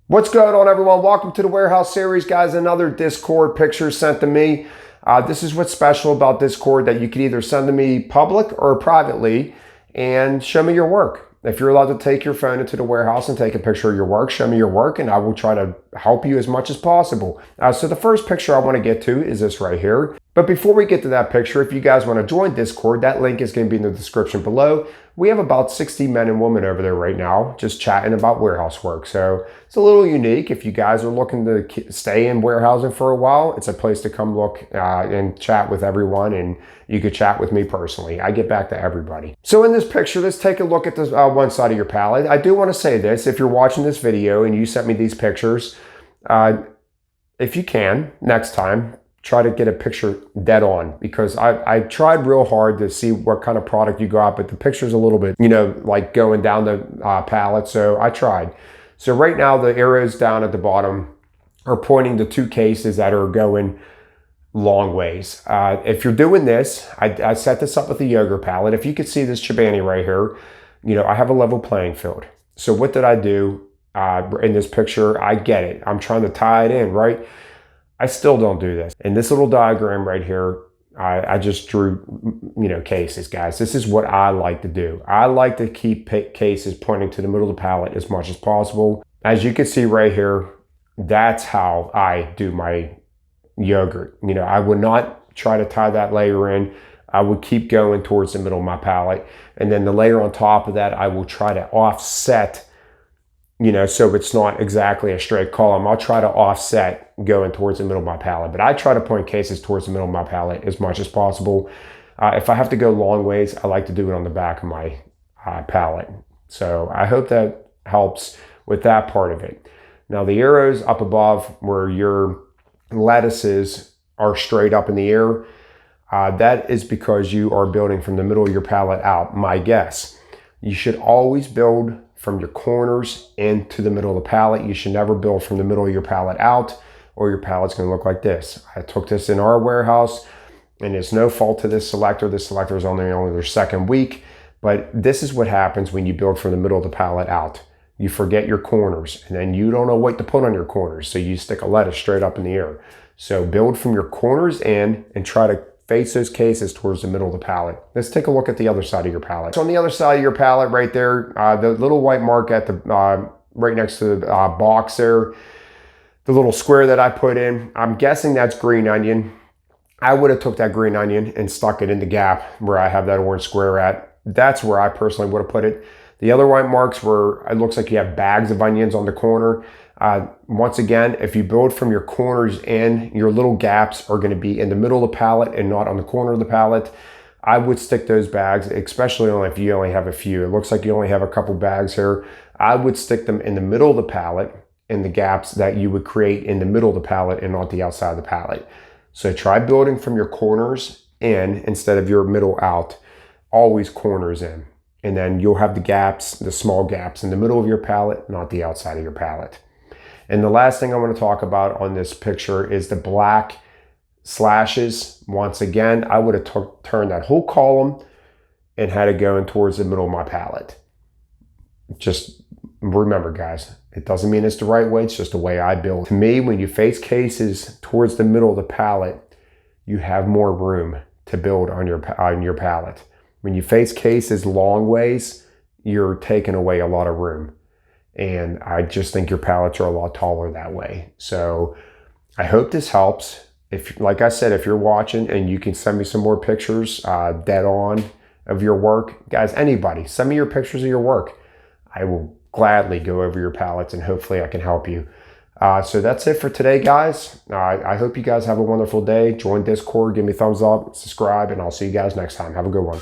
What's going on, everyone? Welcome to the Warehouse Series, guys. Another Discord picture sent to me. This is what's special about Discord, that you can either send to me public or privately and show me your work. If you're allowed to take your phone into the warehouse and take a picture of your work, show me your work, and I will try to help you as much as possible. So the first picture I want to get to is this right here. But before we get to that picture, if you guys want to join Discord, that link is going to be in the description below. We have about 60 men and women over there right now just chatting about warehouse work. So it's a little unique. If you guys are looking to stay in warehousing for a while, it's a place to come look and chat with everyone, and you could chat with me personally. I get back to everybody. So in this picture, let's take a look at this one side of your pallet. I do want to say this: if you're watching this video and you sent me these pictures, if you can, next time, try to get a picture dead on, because I tried real hard to see what kind of product you got, but the picture's a little bit, like going down the pallet, so I tried. So right now the arrows down at the bottom are pointing to two cases that are going long ways. If you're doing this, I set this up with a yogurt pallet. If you could see this Chobani right here, I have a level playing field. So what did I do in this picture? I get it. I'm trying to tie it in, right? I still don't do this. In this little diagram right here, I just drew, cases, guys. This is what I like to do. I like to keep cases pointing to the middle of the pallet as much as possible. As you can see right here, that's how I do my yogurt. I would not try to tie that layer in. I would keep going towards the middle of my pallet. And then the layer on top of that, I will try to offset, so it's not exactly a straight column. I'll try to offset going towards the middle of my pallet, but I try to point cases towards the middle of my pallet as much as possible. If I have to go long ways, I like to do it on the back of my pallet. So I hope that helps with that part of it. Now the arrows up above where your lettuces are straight up in the air, that is because you are building from the middle of your pallet out, my guess. You should always build from your corners into the middle of the pallet. You should never build from the middle of your pallet out, or your pallet's gonna look like this. I took this in our warehouse, and it's no fault to this selector. This selector is only their second week, but this is what happens when you build from the middle of the pallet out. You forget your corners, and then you don't know what to put on your corners, so you stick a lettuce straight up in the air. So build from your corners in and try to face those cases towards the middle of the pallet. Let's take a look at the other side of your pallet. So on the other side of your pallet right there, the little white mark at the right next to the box there, the little square that I put in, I'm guessing that's green onion. I would have took that green onion and stuck it in the gap where I have that orange square at. That's where I personally would have put it. The other white marks where it looks like you have bags of onions on the corner. Once again, if you build from your corners in, your little gaps are going to be in the middle of the pallet and not on the corner of the pallet. I would stick those bags, especially if you only have a few. It looks like you only have a couple bags here. I would stick them in the middle of the pallet, in the gaps that you would create in the middle of the pallet and not the outside of the pallet. So try building from your corners in instead of your middle out. Always corners in. And then you'll have the gaps, the small gaps in the middle of your pallet, not the outside of your pallet. And the last thing I want to talk about on this picture is the black slashes. Once again, I would have turned that whole column and had it going towards the middle of my pallet. Just remember, guys, it doesn't mean it's the right way. It's just the way I build. To me, when you face cases towards the middle of the pallet, you have more room to build on your pallet. When you face cases long ways, you're taking away a lot of room. And I just think your pallets are a lot taller that way. So I hope this helps. Like I said, if you're watching and you can send me some more pictures dead on of your work, guys, anybody, send me your pictures of your work. I will gladly go over your pallets and hopefully I can help you. So that's it for today, guys. I hope you guys have a wonderful day. Join Discord, give me a thumbs up, subscribe, and I'll see you guys next time. Have a good one.